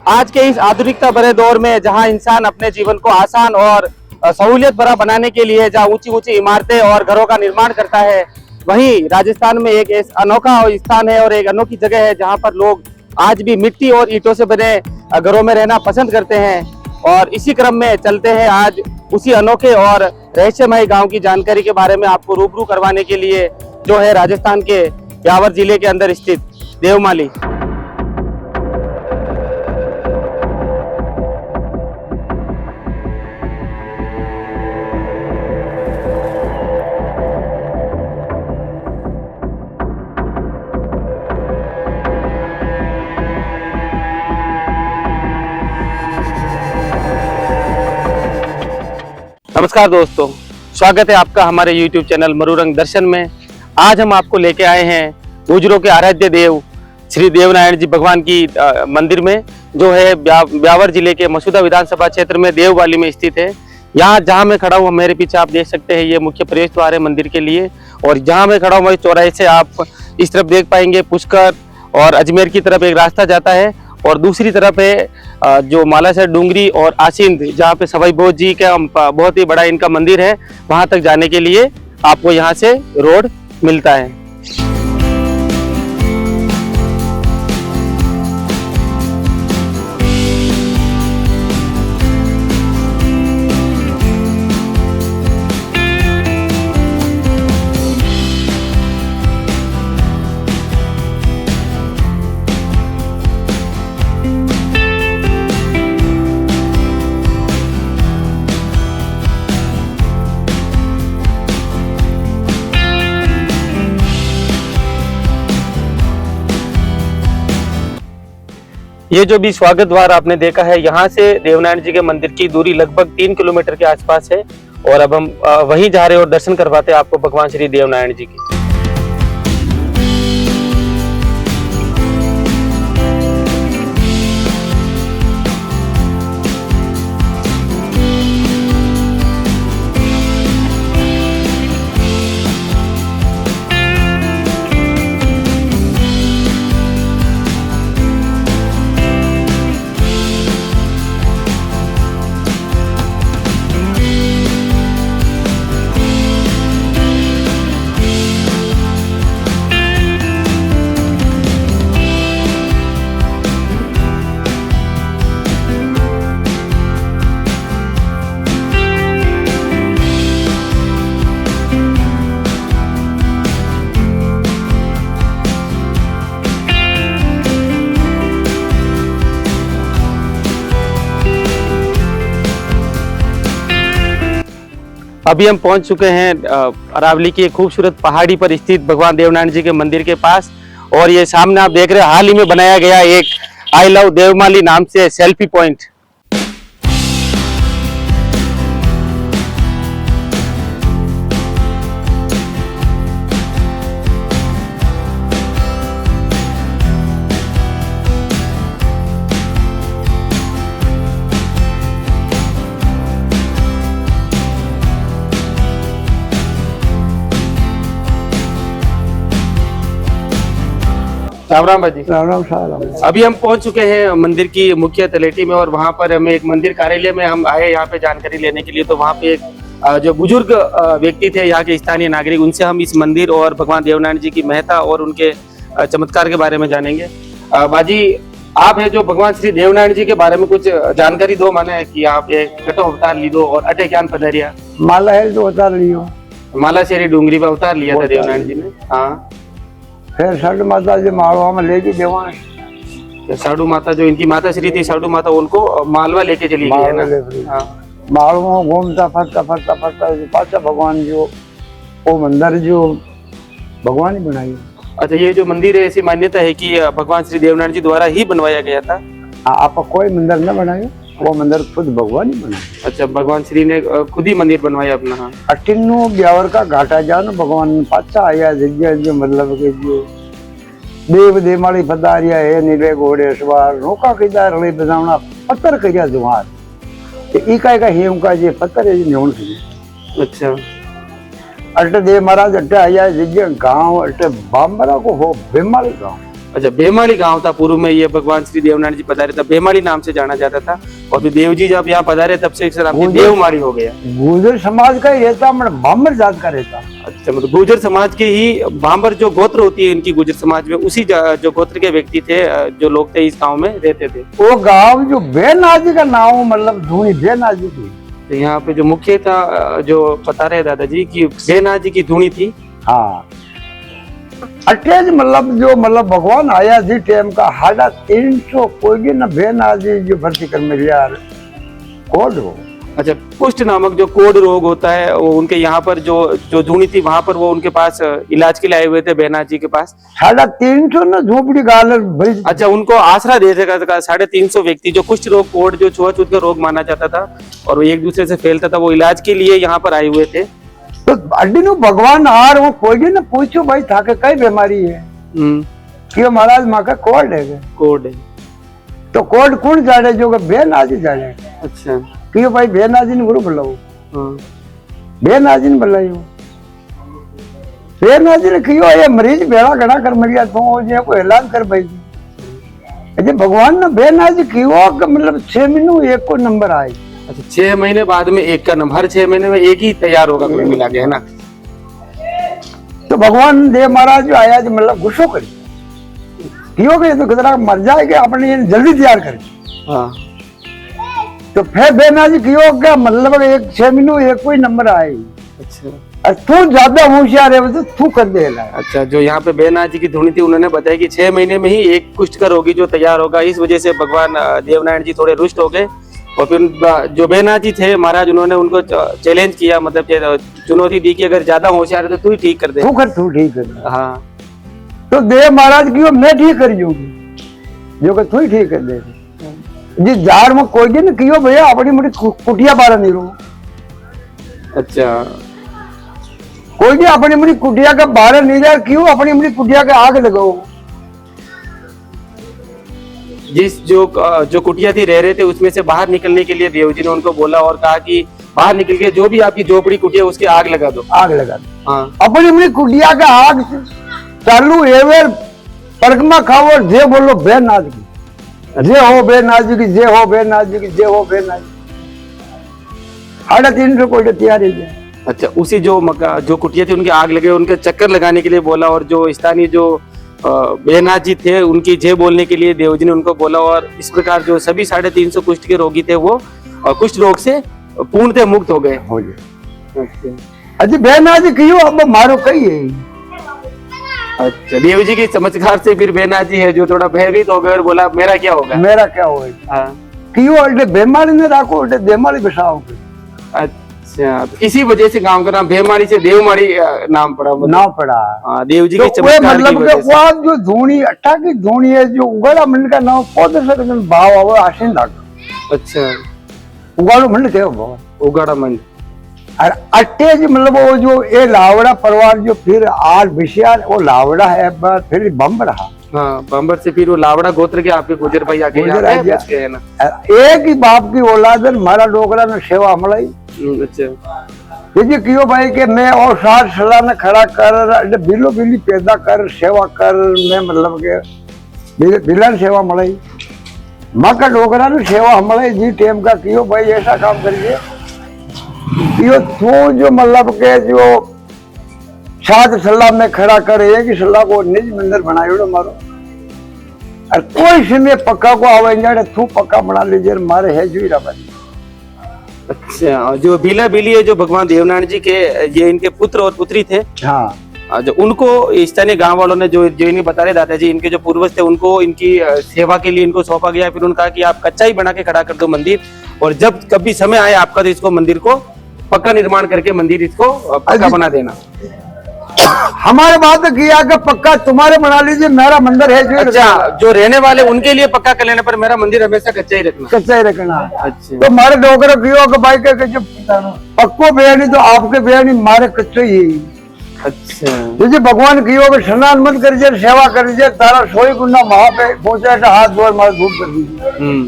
आज के इस आधुनिकता भरे दौर में जहां इंसान अपने जीवन को आसान और सहूलियत भरा बनाने के लिए जहां ऊंची ऊंची इमारतें और घरों का निर्माण करता है, वहीं राजस्थान में एक अनोखा स्थान है और एक अनोखी जगह है जहां पर लोग आज भी मिट्टी और ईंटों से बने घरों में रहना पसंद करते हैं। और इसी क्रम में चलते हैं आज उसी अनोखे और रहस्यमय गांव की जानकारी के बारे में आपको रूबरू करवाने के लिए, जो है राजस्थान के ब्यावर जिले के अंदर स्थित देवमाली। नमस्कार दोस्तों, स्वागत है आपका हमारे YouTube चैनल मरुरंग दर्शन में। आज हम आपको लेके आए हैं गुर्जरों के आराध्य देव श्री देवनारायण जी भगवान की मंदिर में, जो है ब्यावर जिले के मसूदा विधानसभा क्षेत्र में देवमाली में स्थित है। यहाँ जहाँ मैं खड़ा हूँ, मेरे पीछे आप देख सकते हैं, ये मुख्य प्रवेश द्वार है मंदिर के लिए। और जहाँ मैं खड़ा हूँ वही चौराहे से आप इस तरफ देख पाएंगे पुष्कर और अजमेर की तरफ एक रास्ता जाता है, और दूसरी तरफ है जो मालासर डूंगरी और आसिंद, जहाँ पे सवाई बोध जी का बहुत ही बड़ा इनका मंदिर है, वहां तक जाने के लिए आपको यहाँ से रोड मिलता है। ये जो भी स्वागत द्वार आपने देखा है, यहाँ से देवनारायण जी के मंदिर की दूरी लगभग 3 किलोमीटर के आसपास है। और अब हम वहीं जा रहे हैं और दर्शन करवाते हैं आपको भगवान श्री देवनारायण जी की। अभी हम पहुंच चुके हैं अरावली की एक खूबसूरत पहाड़ी पर स्थित भगवान देवनारायण जी के मंदिर के पास। और ये सामने आप देख रहे हैं, हाल ही में बनाया गया एक आई लव देवमाली नाम से सेल्फी पॉइंट। राम राम भाजी। राम राम साहब। अभी हम पहुंच चुके हैं मंदिर की मुख्य तलेटी में, और वहां पर हमें एक मंदिर कार्यालय में हम आए यहाँ पे जानकारी लेने के लिए। तो वहां पे एक जो बुजुर्ग व्यक्ति थे यहाँ के स्थानीय नागरिक, उनसे हम इस मंदिर और भगवान देवनारायण जी की महत्ता और उनके चमत्कार के बारे में जानेंगे। बाजी, आप है जो भगवान श्री देवनारायण जी के बारे में कुछ जानकारी दो। माने कि आप एक कटो अवतार ली दो और अटे ज्ञान पधरिया माला है जो अवतार लियो, माला शेरी डूंगरी पर अवतार लिया था देवनारायण जी ने। हाँ, फिर साडू माता जी मालवा में लेके देवा। साडू माता जो इनकी माता श्री थी, साडू माता, उनको मालवा लेके चली गई है ना। हाँ, मालवा घूमता फरता फरता फरता पाचा भगवान जो वो मंदिर जो भगवान ही बनाई। अच्छा, ये जो मंदिर है, ऐसी मान्यता है कि भगवान श्री देवनारायण जी द्वारा ही बनवाया गया था। आप कोई मंदिर न बनायो, वो मंदिर खुद भगवान ही बनाया। अच्छा, भगवान श्री ने खुद ही मंदिर बनवाया अपना। हाँ, अट्टिन्नू ब्यावर का घाटा जानो भगवान पाचा आया जगह जो मतलब के जो देव देमाली पधारिया है नीले घोड़े सवार नौका किदार ले बजावना पत्थर करिया जुहार इकाई का हेम का जे पत्थर है नेउन की। अच्छा, अटे देव महाराज अटे आया जगह गांव अटे बामरा को हो बेमाल गांव। अच्छा, बेमाली गांव था पूर्व में, ये भगवान श्री देवनारायण जी पधारे तब बेमाली नाम से जाना जाता था, और फिर देव जी जब यहाँ पधारे तब से सर आपकी देवमाली हो गया। गुर्जर समाज का ही रहता, मतलब बामर जात का रहता। अच्छा, मतलब गुर्जर समाज के ही बांबर जो गोत्र होती है इनकी गुर्जर समाज में, उसी जो गोत्र के व्यक्ति थे, जो लोग थे इस गांव में रहते थे। वो गांव जो बेनाजी का नाम, मतलब धूनी बेनाजी थी। तो यहाँ पे जो मुख्य था, जो बता रहे दादाजी की बेनाजी की धूनी थी। हाँ, अटैच मतलब भगवान आया जी टाइम का 350 कोई ना बेनाजी जो भर्ती कर में लिया कोड हो। अच्छा, कुष्ठ नामक जो कोढ़ रोग होता है वो उनके यहाँ पर जो धूनी थी वहां पर वो उनके पास इलाज के लिए आए हुए थे बेना जी के पास। 350 ना झोपड़ी गाल। अच्छा, उनको आसरा दे देगा 350 व्यक्ति जो कुष्ठ रोग, कोढ़ जो छुआछूत का रोग माना जाता था और वो एक दूसरे से फैलता था, वो इलाज के लिए यहाँ पर आए हुए थे। तो अड्डी नु भगवान आर वो कोई ना पूछो भाई था के कई बीमारी है कि महाराज माँ का कोड है। कोड है तो कोड कौन जाने जो बेनाजी जाने। अच्छा, क्यों भाई बेनाजी ने गुरु बुलाओ। बेनाजी ने बुलायो, बेनाजी ने क्यों ये मरीज बेड़ा गड़ा कर मरिया तो ये को ऐलान कर भाई जी भगवान ने बेनाजी क्यों मतलब 6 महीने एक को नंबर आए। अच्छा, 6 महीने बाद में एक का नंबर, हर 6 महीने में एक ही तैयार होगा कोई मिला के, है ना। तो भगवान देव महाराज जो आया जो मतलब गुस्सो करी क्यों कि तो कितना मर जाएगा अपने जल्दी तैयार करे। हाँ, तो फिर बेनाजी क्यों क्या मतलब 6 महीने एक कोई नंबर आए। अच्छा, तू ज्यादा होशियार है तो तू कर दे। अच्छा, जो यहाँ पे बेना जी की धुनी थी उन्होंने बताया कि 6 महीने में ही एक कुष्ठ का रोगी जो तैयार होगा, इस वजह से भगवान देवनारायण जी थोड़े रुष्ट हो गए। और फिर जो बेना जी थे महाराज, उन्होंने उनको चैलेंज किया, मतलब चुनौती दी कि अगर ज्यादा होशियार है तो तू ही ठीक कर दे। तू ठीक कर। हाँ, तो देव महाराज क्यों मैं ठीक कर जूंगी जो कि तू ही ठीक कर दे। जिस झाड़ में कोई दिन क्यों भैया अपनी मोटी कुटिया बारह नहीं रो। अच्छा, कोई दिन अपनी मोटी कुटिया का बारह नहीं जा, क्यों अपनी मोटी कुटिया का आग लगाओ। जिस जो कुटिया थी रह रहे थे उसमें से बाहर निकलने के लिए देव जी ने उनको बोला और कहा कि बाहर निकल के जो भी आपकी झोपड़ी कुटिया उसकी आग लगा दो। आग लगा दो। हाँ, अपनी अपनी कुटिया का आग चालू एवर परगमा खाओ और जे बोलो बेनाज की जे हो बेनाज की जे हो बेनाज की जे हो बेनाज 350 कोई तैयारी है। अच्छा, उसी जो कुटिया थी उनके आग लगे, उनके चक्कर लगाने के लिए बोला, और जो स्थानीय जो बेनाथ जी थे उनकी जय बोलने के लिए देव जी ने उनको बोला, और इस प्रकार जो सभी 350 कुष्ठ के रोगी थे वो कुष्ठ रोग से पूर्णतः मुक्त हो गए। अच्छा, बेनाथ क्यों अब मारो कही है। अच्छा, देव जी की चमत्कार से फिर बेनाथ जी है जो थोड़ा भयभीत हो गए और बोला मेरा क्या होगा। मेरा क्या होगा। क्यों बेमारी ने राखो बेमारी बसाओ। अच्छा, तो इसी वजह से गांव का नाम भेमारी से देवमारी नाम पड़ा। नाम पड़ा देव जी के चमत्कार की वजह से। वो जो धूनी अट्टा की धूनी है जो उगड़ा मंडल का नाम पौधे से भाव आवे आशीन लाग। अच्छा, उगाड़ो मंडल के उगाड़ा मंडल और अट्टे जी मतलब वो जो ये लावड़ा परिवार जो फिर आर विषयार वो लावड़ा है फिर बम्ब रहा। हाँ, बम्बर से फिर वो लावड़ा गोत्र के आपके गुजर भाई आके है ना। एक ही बाप की औलाद मारा डोकरा ने सेवा मलाई। अच्छा, ये क्यों भाई के मैं और 60 साल ने खड़ा कर बिलो बिली पैदा कर सेवा कर मैं मतलब के बिलन सेवा मलाई माँ का डोकरा ने सेवा मलाई जी टेम का क्यों भाई ऐसा काम करिए क्यों तू जो मतलब के जो 7 सलाह में खड़ा कर एक ही सलाह को निज मंदिर बनायो मारो और कोई समय पक्का को आवेंगे तू पक्का बना लीजिए मारे है जो ही। अच्छा, जो बीला बिली है जो भगवान देवनारायण जी के ये इनके पुत्र और पुत्री थे। हाँ, जो उनको स्थानीय गांव वालों ने जो इन्हें बता रहे दादाजी इनके जो पूर्वज थे उनको इनकी सेवा के लिए इनको सौंपा गया। फिर उन्होंने कहा कि आप कच्चा ही बना के खड़ा कर दो मंदिर, और जब कभी समय आए आपका तो इसको मंदिर को पक्का निर्माण करके मंदिर इसको पक्का बना देना। हमारे बात किया कि पक्का तुम्हारे बना लीजिए मेरा मंदिर है जो। अच्छा, जो रहने वाले उनके लिए पक्का कर लेने पर मेरा मंदिर हमेशा कच्चा ही रखना। कच्चा ही रखना। अच्छा, तो हमारे डोकरे क्यों कि भाई के जो पक्को बेनी तो आपके बेनी मारे कच्चे ही। अच्छा, जैसे भगवान क्यों कि स्नान मत करिए सेवा करिए तारा 100 गुना वहां पे पहुंचे तो हाथ जोड़ मार धूप कर दीजिए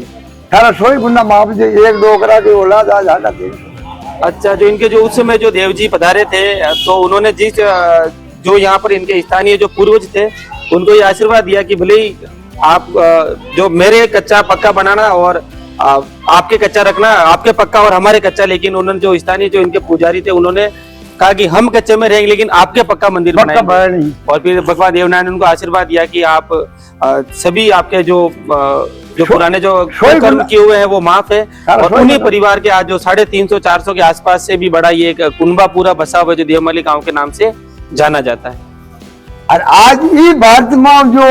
तारा 100 गुना वहां पे एक डोकरा की औलाद आज हटा दे। अच्छा, जो इनके जो उस समय जो देव जी पधारे थे तो उन्होंने जिस जो यहाँ पर इनके स्थानीय जो पूर्वज थे उनको ये आशीर्वाद दिया कि भले ही आप जो मेरे कच्चा पक्का बनाना और आपके कच्चा रखना, आपके पक्का और हमारे कच्चा, लेकिन उन्होंने जो स्थानीय जो इनके पुजारी थे उन्होंने कहा कि हम कच्चे में रहेंगे लेकिन आपके पक्का मंदिर बनाएंगे। और फिर भगवान देवनारायण ने उनको आशीर्वाद दिया कि आप सभी आपके जो पुराने जो कर्म किए हुए हैं वो माफ है। और उन्हीं परिवार के आज जो 350-400 के आसपास से भी बड़ा ये एक कुनबा पूरा बसा हुआ जो देवमाली गांव के नाम से जाना जाता है। और आज ये भारत में जो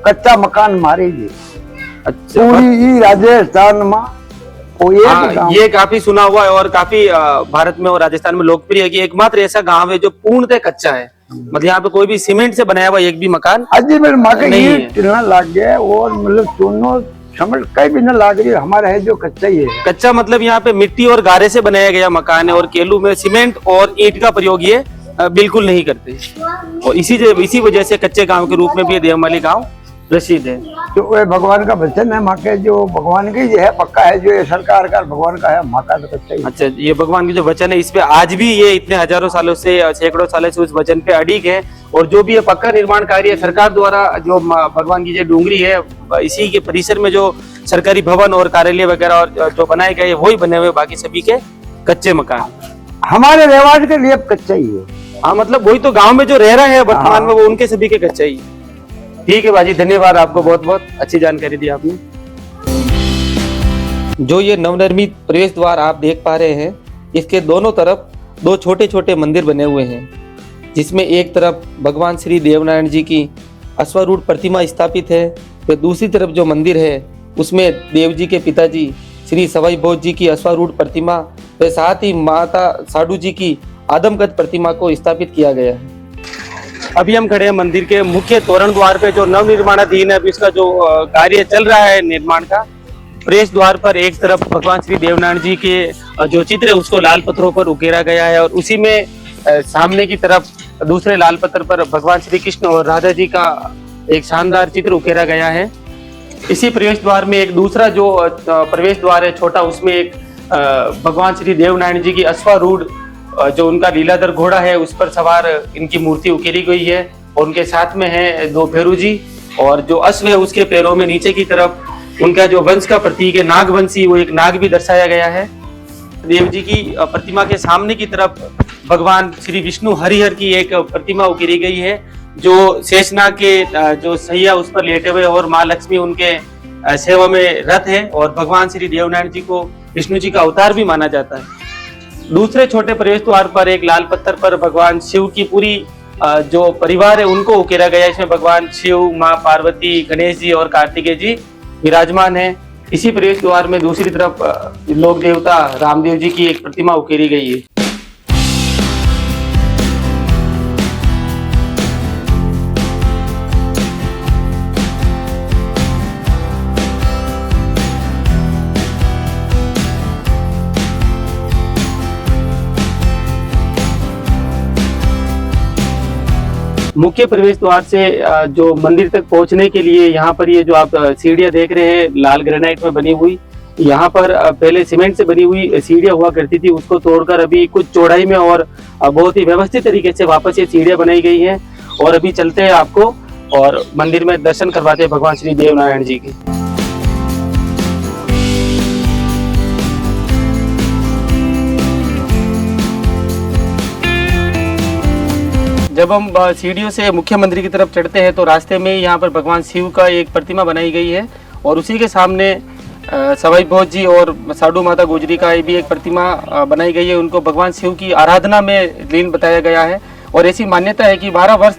कच्चा मकान मारे जी, अच्छा, पूरी राजस्थान में वो ये काफी सुना हुआ है और काफी भारत में और राजस्थान में लोकप्रिय है कि एकमात्र ऐसा गांव है जो पूर्णतः कच्चा है। मतलब यहाँ पे कोई भी सीमेंट से बनाया हुआ एक भी मकान अजी मेरे माँ के ये टिलना लग गया और मतलब दोनों समझ कहीं भी न लाग रही, हमारा है जो कच्चा ही है। कच्चा मतलब यहाँ पे मिट्टी और गारे से बनाया गया मकान है और केलू में सीमेंट और ईंट का प्रयोग ये बिल्कुल नहीं करते। और इसी वजह से कच्चे गांव के रूप में भी देवमाली गांव प्रसिद्ध है। तो वो भगवान का वचन है, माँ के जो भगवान की जो है पक्का है, जो ये सरकार का भगवान का है, माँ का तो कच्चा ही। अच्छा, ये भगवान की जो वचन है इस पे आज भी ये इतने हजारों सालों से सैकड़ों सालों से उस वचन पे अड़िग है। और जो भी ये पक्का निर्माण कार्य है सरकार द्वारा, जो भगवान की जो डूंगरी है इसी के परिसर में जो सरकारी भवन और कार्यालय वगैरह और जो बनाए गए वही बने हुए, बाकी सभी के कच्चे मकान हमारे रहवास के लिए कच्चा ही है। हाँ, मतलब वही तो गांव में जो रह रहे हैं वर्तमान में वो उनके सभी के कच्चा ही। ठीक है बाजी, धन्यवाद आपको, बहुत बहुत अच्छी जानकारी दी आपने। जो ये नवनिर्मित प्रवेश द्वार आप देख पा रहे हैं, इसके दोनों तरफ दो छोटे छोटे मंदिर बने हुए हैं, जिसमें एक तरफ भगवान श्री देवनारायण जी की अश्वारूढ़ प्रतिमा स्थापित है, तो दूसरी तरफ जो मंदिर है उसमें देव जी के पिताजी श्री सवाई भोज जी की अश्वारूढ़ प्रतिमा व साथ ही माता साडू जी की आदमकद प्रतिमा को स्थापित किया गया है। अभी हम खड़े हैं मंदिर के मुख्य तोरण द्वार पे, जो नवनिर्माणाधीन है। अभी इसका जो कार्य चल रहा है निर्माण का। प्रवेश द्वार पर एक तरफ भगवान श्री देवनारायण जी के जो चित्र है उसको लाल पत्थरों पर उकेरा गया है और उसी में सामने की तरफ दूसरे लाल पत्थर पर भगवान श्री कृष्ण और राधा जी का एक शानदार चित्र उकेरा गया है। इसी प्रवेश द्वार में एक दूसरा जो प्रवेश द्वार है छोटा, उसमें एक भगवान श्री देवनारायण जी की अश्वारूढ़ जो उनका लीलाधर घोड़ा है उस पर सवार इनकी मूर्ति उकेरी गई है। और उनके साथ में है दो भैरू जी, और जो अश्व है उसके पैरों में नीचे की तरफ उनका जो वंश का प्रतीक है नागवंशी, वो एक नाग भी दर्शाया गया है। देव जी की प्रतिमा के सामने की तरफ भगवान श्री विष्णु हरिहर की एक प्रतिमा उकेरी गई है, जो शेषनाग के जो सैया उस पर लेटे हुए और माँ लक्ष्मी उनके सेवा में रत है। और भगवान श्री देवनारायण जी को विष्णु जी का अवतार भी माना जाता है। दूसरे छोटे प्रवेश द्वार पर एक लाल पत्थर पर भगवान शिव की पूरी जो परिवार है उनको उकेरा गया है। इसमें भगवान शिव, माँ पार्वती, गणेश जी और कार्तिकेय जी विराजमान है। इसी प्रवेश द्वार में दूसरी तरफ लोक देवता रामदेव जी की एक प्रतिमा उकेरी गई है। मुख्य प्रवेश द्वार से जो मंदिर तक पहुंचने के लिए यहाँ पर ये जो आप सीढ़ियाँ देख रहे हैं लाल ग्रेनाइट में बनी हुई, यहाँ पर पहले सीमेंट से बनी हुई सीढ़ियाँ हुआ करती थी, उसको तोड़कर अभी कुछ चौड़ाई में और बहुत ही व्यवस्थित तरीके से वापस ये सीढ़ियाँ बनाई गई हैं। और अभी चलते हैं आपको और मंदिर में दर्शन करवाते हैं भगवान श्री देवनारायण जी के। जब हम सीढ़ियों से मुख्य मंदिर की तरफ चढ़ते हैं तो रास्ते में यहाँ पर भगवान शिव का एक प्रतिमा बनाई गई है और उसी के सामने सवाई भोज जी और साडू माता गुजरी का भी एक प्रतिमा बनाई गई है। उनको भगवान शिव की आराधना में लीन बताया गया है। और ऐसी मान्यता है कि 12 वर्ष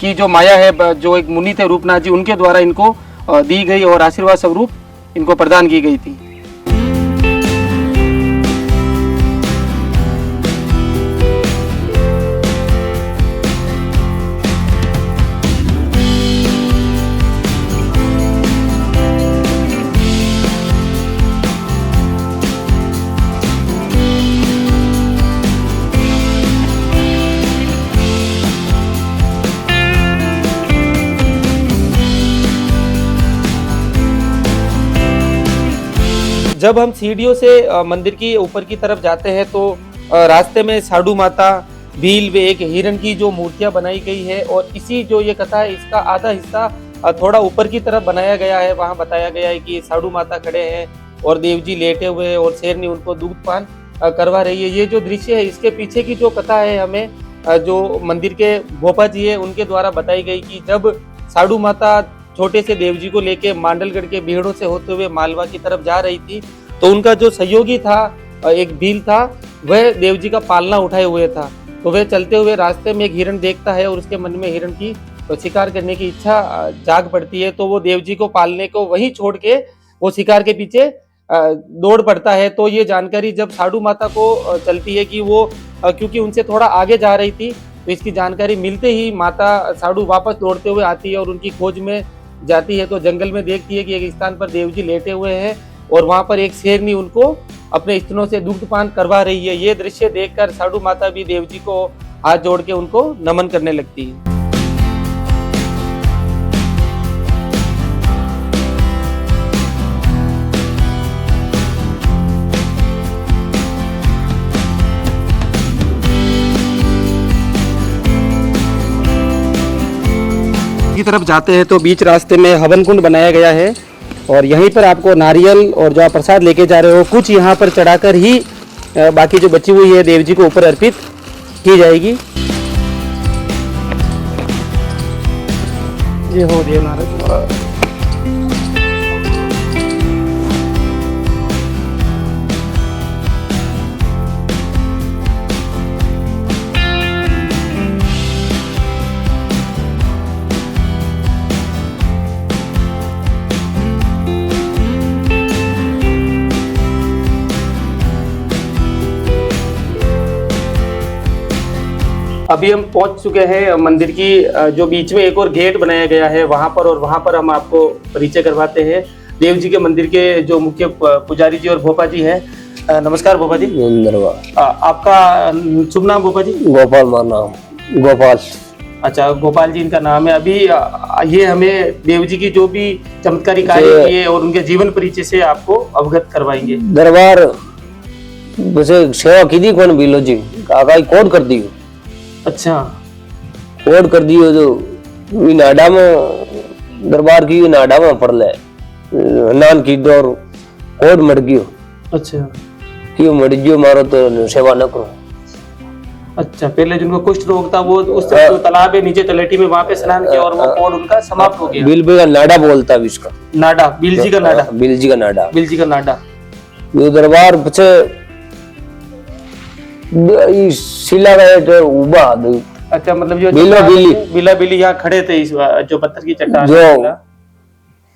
की जो माया है, जो एक मुनि थे रूपनाथ जी, उनके द्वारा इनको दी गई और आशीर्वाद स्वरूप इनको प्रदान की गई थी। जब हम सीढ़ियों से मंदिर की ऊपर की तरफ जाते हैं तो रास्ते में साडू माता भील व एक हिरण की जो मूर्तियां बनाई गई है। और इसी जो ये कथा है इसका आधा हिस्सा थोड़ा ऊपर की तरफ बनाया गया है। वहां बताया गया है कि साधु माता खड़े हैं और देव जी लेटे हुए हैं और शेरनी उनको दूध पान करवा रही है। ये जो दृश्य है इसके पीछे की जो कथा है हमें जो मंदिर के भोपा जी है उनके द्वारा बताई गई कि जब साधु माता छोटे से देव जी को लेके मांडलगढ़ के भीड़ों से होते हुए मालवा की तरफ जा रही थी तो उनका जो सहयोगी था एक भील था वह देव जी का पालना उठाए हुए था। तो वह चलते हुए रास्ते में एक हिरण देखता है और उसके मन में हिरण की शिकार करने की इच्छा जाग पड़ती है। तो वो देव जी को पालने को वहीं छोड़ के वो शिकार के पीछे दौड़ पड़ता है। तो ये जानकारी जब साधु माता को चलती है कि वो क्योंकि उनसे थोड़ा आगे जा रही थी तो इसकी जानकारी मिलते ही माता साधु वापस दौड़ते हुए आती है और उनकी खोज में जाती है। तो जंगल में देखती है कि एक स्थान पर देव जी लेटे हुए हैं और वहां पर एक शेरनी उनको अपने स्तनों से दुग्धपान करवा रही है। ये दृश्य देखकर साधु माता भी देव जी को हाथ जोड़ के उनको नमन करने लगती है। की तरफ जाते हैं तो बीच रास्ते में हवन कुंड बनाया गया है और यहीं पर आपको नारियल और जो आप प्रसाद लेके जा रहे हो कुछ यहाँ पर चढ़ाकर ही बाकी जो बची हुई है देव जी को ऊपर अर्पित की जाएगी। ये हो देव नारायण। अभी हम पहुंच चुके हैं मंदिर की जो बीच में एक और गेट बनाया गया है वहां पर, और वहां पर हम आपको परिचय करवाते हैं देव जी के मंदिर के जो मुख्य पुजारी जी और भोपा जी हैं। नमस्कार भोपा जी। आपका शुभ नाम भोपा जी? गोपाल नाम, गोपाल। अच्छा, गोपाल जी इनका नाम है। अभी ये हमें देव जी की जो भी चमत्कारी कार्य किए और उनके जीवन परिचय से आपको अवगत करवाएंगे। दरबार वैसे सेवा की थी कौन बिलो जी काका कोड कर दी। अच्छा, कोड कर दियो जो नाडा में दरबार की नाडा में पड़ ले नान की दौर कोड मर गयो। अच्छा, क्यों मर गयो मारो तो सेवा न करो। अच्छा, पहले जिनको कुष्ठ रोग था वो उस जो तालाब है नीचे तलहटी में वहां पे स्नान किया और वो कोड उनका समाप्त हो गया। बिल का नाडा बोलता है इसका, नाडा, बिल जी का नाडा, बिल जी का नाडा, बिल जी का नाडा। जो दरबार पछे शिला का उबा। अच्छा, मतलब जो बिला बिली यहाँ खड़े थे इस जो पत्थर की चट्टान जो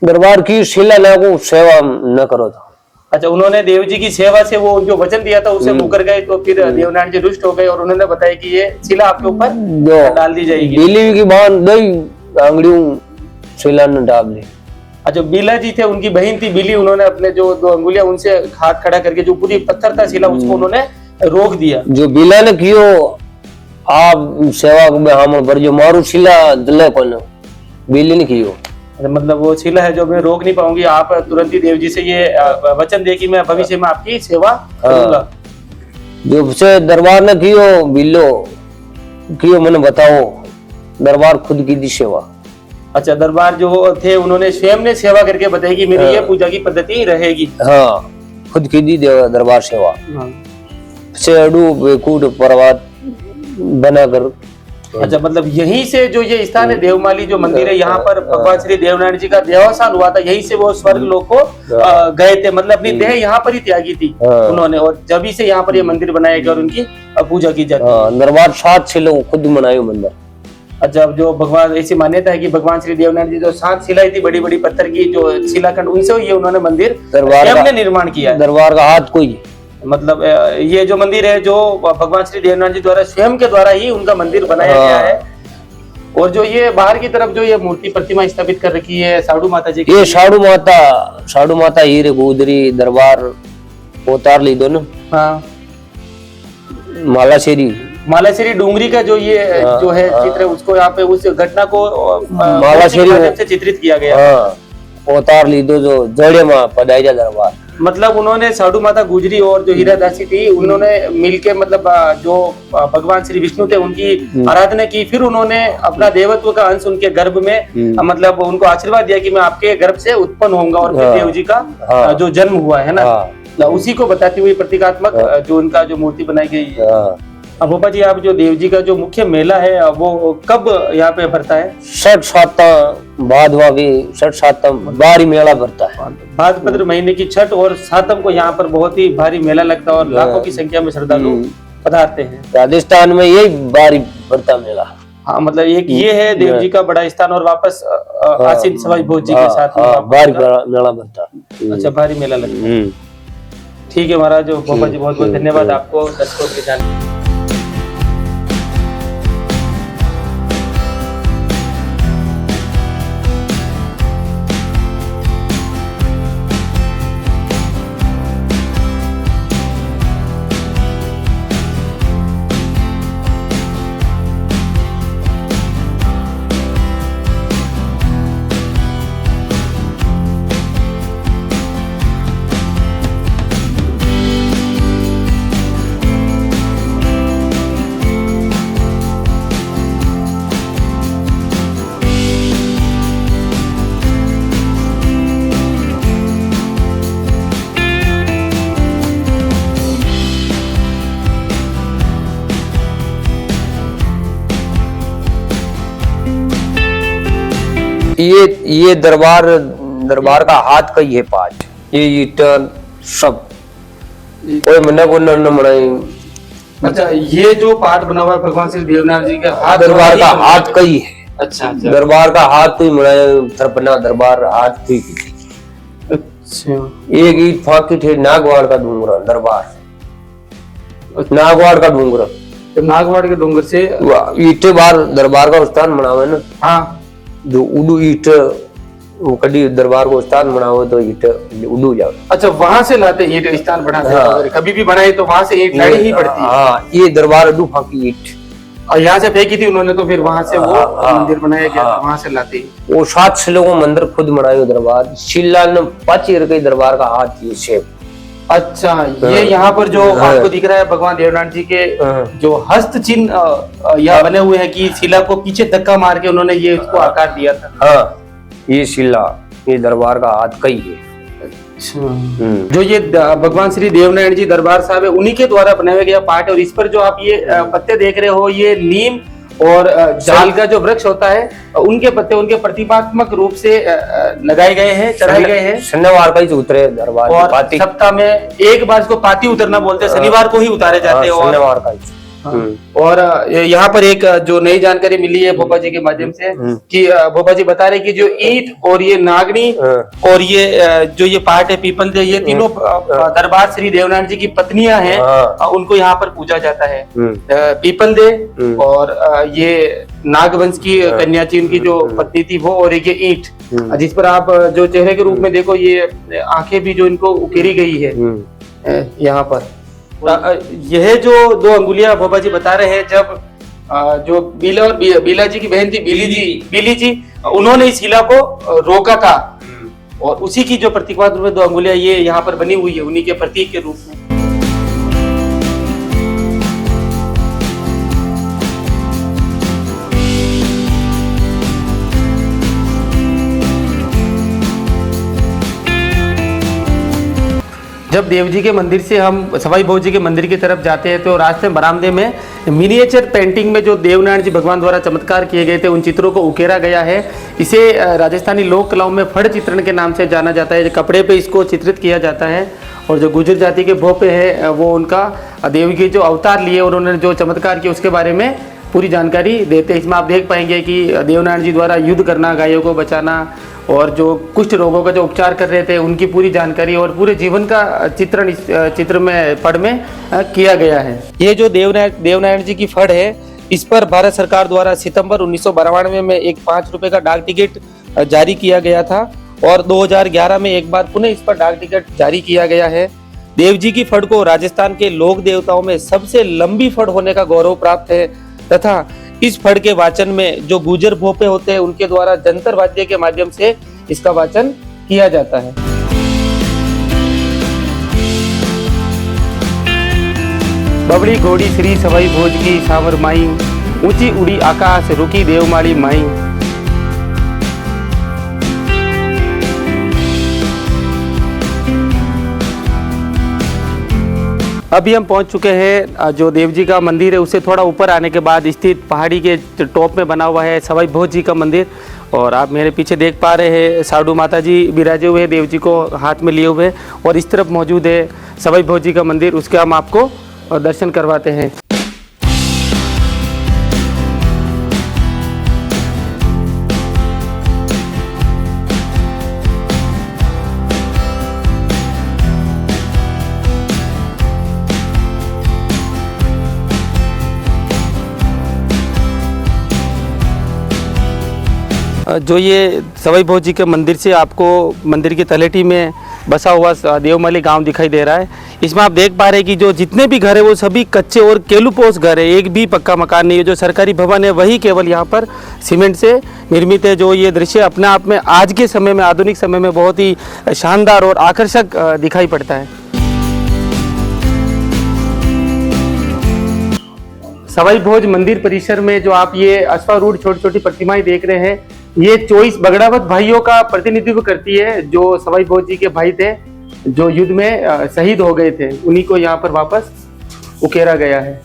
दरबार की शिला ना को सेवा न करो था। अच्छा, उन्होंने देव जी की सेवा से वो जो वचन दिया था उसे मुकर गए तो फिर देवनारायण जी रुष्ट हो गए और उन्होंने बताया कि ये शिला आपके ऊपर डाल दी जाएगी। बिली की बांध दई आंगड़ियों शिला ने डाल दी। अच्छा, बिला जी थे उनकी बहन थी बिली, उन्होंने अपने जो 2 अंगुलियां उनसे हाथ खड़ा करके जो पूरी पत्थर था शिला उसको उन्होंने रोक दिया। जो बिला ने कियो आप सेवा में हम पर जो मारू शिला दले कोन बिली ने कियो। मतलब वो शिला है जो मैं रोक नहीं पाऊंगी, आप तुरंत ही देव जी से ये वचन दे कि मैं भविष्य में आपकी सेवा करूंगा। जो से दरबार ने कियो बिलो कियो मैंने बताओ दरबार खुद की दी सेवा। अच्छा, दरबार जो थे उन्होंने स्वयं ने सेवा करके बताई कि मेरी ये पूजा की पद्धति रहेगी। हाँ, खुद की दी दरबार सेवा। से अडू बेकूट पर्वत बनाकर। अच्छा, मतलब यहीं से जो ये स्थान है देवमाली जो मंदिर है यहाँ पर भगवान श्री देवनारायण जी का देहावसान हुआ था, यहीं से वो स्वर्ग लोक को गए थे। मतलब अपनी देह यहाँ पर ही त्यागी थी उन्होंने और जब से यहाँ पर ये मंदिर बनाया गया और उनकी पूजा की जाती है। दरबार 7 शिला खुद बनायो मंदिर। अच्छा, जो भगवान ऐसी मान्यता है कि भगवान श्री देवनारायण जी जो 7 शिलाएं थी बड़ी बड़ी पत्थर की जो शिलाखंड उनसे ये उन्होंने मंदिर स्वयं ने निर्माण किया है। दरबार का हाथ कोई मतलब ये जो मंदिर है जो भगवान श्री देवनारायण जी द्वारा स्वयं के द्वारा ही उनका मंदिर बनाया गया है। और जो ये बाहर की तरफ जो ये मूर्ति प्रतिमा स्थापित कर रखी है साधु माता जी की, ये साधु माता हीरे गोदरी दरबार उतार ली दो ना। हाँ, मालाशेरी डूंगरी का जो ये जो है चित्र उसको यहाँ पे उस घटना को मालाशेरी से चित्रित किया गया। उतार ली दो जो जड़े में पधाई जा दरबार। मतलब उन्होंने साधु माता गुजरी और जो हीरा दासी थी उन्होंने मिलके मतलब जो भगवान श्री विष्णु थे उनकी आराधना की, फिर उन्होंने अपना देवत्व का अंश उनके गर्भ में मतलब उनको आशीर्वाद दिया कि मैं आपके गर्भ से उत्पन्न होऊंगा, और फिर देव जी का जो जन्म हुआ है ना, उसी को बताती हुई प्रतीकात्मक जो उनका जो मूर्ति बनाई गई है। अब भोपा जी, आप जो देव जी का जो मुख्य मेला है वो कब यहाँ पे भरता है? 6-7 भादवा की 6-7 भारी मेला भरता है। भाद्रपद महीने की 6 और 7 को यहाँ पर बहुत ही भारी मेला लगता है और लाखों की संख्या में श्रद्धालु पधारते हैं। राजस्थान में यही भारी भरता मेला। हाँ, मतलब एक ये है देव जी का बड़ा स्थान, और वापस आसीन सवाई भोज जी के साथ भारी मेला भरता। अच्छा, भारी मेला लगता है। ठीक है महाराज, भोपा जी बहुत बहुत धन्यवाद आपको दर्शकों के जानकारी। ये दरबार का हाथ कई है 5, ये ईटन सब कोई मना को न बनाई। अच्छा, ये जो पाठ बना हुआ है भगवान श्री देवनाथ जी का हाथ, दरबार का हाथ कई है। अच्छा, दरबार का हाथ तो बनाया, थरपना दरबार हाथ की। अच्छा, एक ईट फाकी थे नागवाड़ का डूंगरा दरबार, नागवाड़ का डूंगरा, तो नागवाड़ के डूंगर से ईटे बार दरबार का स्थान बनावे ना। हाँ, जो उडू ईट वो कभी दरबार को स्थान बनाओ तो ईट उडू जाओ। अच्छा, वहां से लाते ईट स्थान बनाते हैं। अगर कभी भी बनाए तो वहां से ईट लानी ही पड़ती है। हाँ, ये दरबार उडू फाकी ईट और यहाँ से फेंकी थी उन्होंने, तो फिर वहां से वो मंदिर बनाया गया, वहां से लाते ही। वो 7 शिलों मंदिर खुद बनायो दरबार। शिला ने 5 के दरबार का हाथ ये शेप। अच्छा, ये यहाँ पर जो आपको दिख रहा है भगवान देवनाथ जी के जो हस्त चिन्ह यहाँ बने हुए हैं कि शिला को पीछे धक्का मार के उन्होंने ये उसको आकार दिया था। हाँ, ये शिला ये दरबार का हाथ कई है। जो ये भगवान श्री देवनारायण जी दरबार साहब है, उन्हीं के द्वारा बनाया गया पाठ है। और इस पर जो आप ये पत्ते देख रहे हो, ये नीम और जाल का जो वृक्ष होता है, उनके पत्ते उनके प्रतिमात्मक रूप से लगाए गए हैं, चढ़ाए गए हैं। शनिवार का ही उतरे दरबार और सप्ताह में एक बार इसको पाती उतरना बोलते हैं, शनिवार को ही उतारे जाते हैं। शनिवार का और यहाँ पर एक जो नई जानकारी मिली है भोपा जी के माध्यम से कि भोपा जी बता रहे कि जो ईंट और ये नागनी और ये जो ये पाठ है पीपल दे, ये तीनों दरबार श्री देवनारायण जी की पत्नियां हैं, उनको यहाँ पर पूजा जाता है। पीपल दे और ये नागवंश की कन्या थी, उनकी जो पत्नी थी वो, और एक ये ईंट जिस पर आप जो चेहरे के रूप में देखो, ये आंखें भी जो इनको उकेरी गई है यहाँ पर। यह जो 2 अंगुलियां भोपा जी बता रहे हैं, जब जो बीला जी की बहन थी बीली जी उन्होंने इस शिला को रोका था, और उसी की जो प्रतीकवाद रूप में 2 अंगुलियां ये यहाँ पर बनी हुई है, उन्हीं के प्रतीक के रूप में। जब देव जी के मंदिर से हम सवाई भोज जी के मंदिर की तरफ जाते हैं तो रास्ते बरामदे में मिनिएचर पेंटिंग में जो देवनारायण जी भगवान द्वारा चमत्कार किए गए थे, उन चित्रों को उकेरा गया है। इसे राजस्थानी लोक कलाओं में फड़ चित्रण के नाम से जाना जाता है। कपड़े पे इसको चित्रित किया जाता है, और जो गुर्जर जाति के भोपे है वो उनका देव के जो अवतार लिए और उन्होंने जो चमत्कार किए उसके बारे में पूरी जानकारी देते हैं। इसमें आप देख पाएंगे कि देवनारायण जी द्वारा युद्ध करना, गायों को बचाना, और जो कुष्ठ रोगों का जो उपचार कर रहे थे उनकी पूरी जानकारी और पूरे जीवन का चित्रण इस चित्र में फड़ में किया गया है। ये जो देवनारायण जी की फड़ है, इस पर भारत सरकार द्वारा सितंबर 1992 में एक 5 रुपए का डाक टिकट जारी किया गया था, और 2011 में एक बार पुनः इस पर डाक टिकट जारी किया गया है। देव जी की फड़ को राजस्थान के लोक देवताओं में सबसे लंबी फड़ होने का गौरव प्राप्त है, तथा इस फड़ के वाचन में जो गुर्जर भोपे होते हैं उनके द्वारा जंतर वाद्य के माध्यम से इसका वाचन किया जाता है। बबड़ी घोड़ी श्री सवाई भोज की सांवर माई, ऊंची उड़ी आकाश रुकी देवमाली माई। अभी हम पहुंच चुके हैं जो देव जी का मंदिर है, उससे थोड़ा ऊपर आने के बाद स्थित पहाड़ी के टॉप में बना हुआ है सवाई भोज जी का मंदिर। और आप मेरे पीछे देख पा रहे हैं साधु माता जी विराजे हुए हैं देव जी को हाथ में लिए हुए, और इस तरफ मौजूद है सवाई भोज जी का मंदिर, उसके हम आपको दर्शन करवाते हैं। जो ये सवाई भोज जी के मंदिर से आपको मंदिर की तलेटी में बसा हुआ देवमाली गांव दिखाई दे रहा है। इसमें आप देख पा रहे हैं कि जो जितने भी घर है वो सभी कच्चे और केलुपोस घर है, एक भी पक्का मकान नहीं है। जो सरकारी भवन है वही केवल यहाँ पर सीमेंट से निर्मित है। जो ये दृश्य अपने आप में आज के समय में, आधुनिक समय में बहुत ही शानदार और आकर्षक दिखाई पड़ता है। सवाई भोज मंदिर परिसर में जो आप ये अश्वारूढ़ छोटी छोटी प्रतिमाएं देख रहे हैं, ये 24 बगड़ावत भाइयों का प्रतिनिधित्व करती है। जो सवाई भोज जी के भाई थे जो युद्ध में शहीद हो गए थे, उन्हीं को यहाँ पर वापस उकेरा गया है।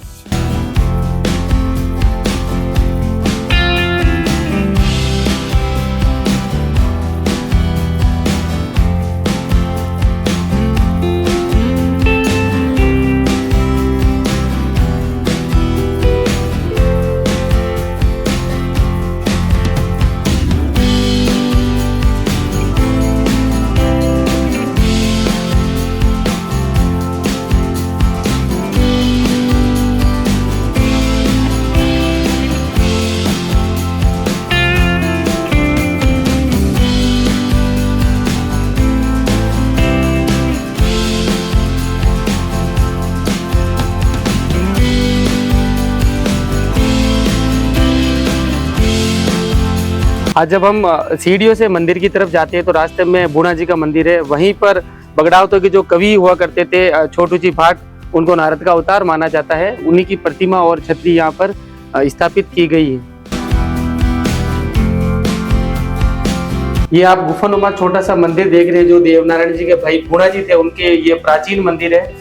आज जब हम सीढ़ियों से मंदिर की तरफ जाते हैं तो रास्ते में बूढ़ा जी का मंदिर है। वहीं पर बगड़ावतों के जो कवि हुआ करते थे छोटू जी भाट, उनको नारद का अवतार माना जाता है। उन्हीं की प्रतिमा और छतरी यहाँ पर स्थापित की गई है। ये आप गुफानुमा छोटा सा मंदिर देख रहे हैं जो देवनारायण जी के भाई बूढ़ा जी थे, उनके ये प्राचीन मंदिर है।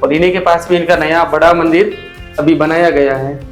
और इन्हीं के पास में इनका नया बड़ा मंदिर अभी बनाया गया है।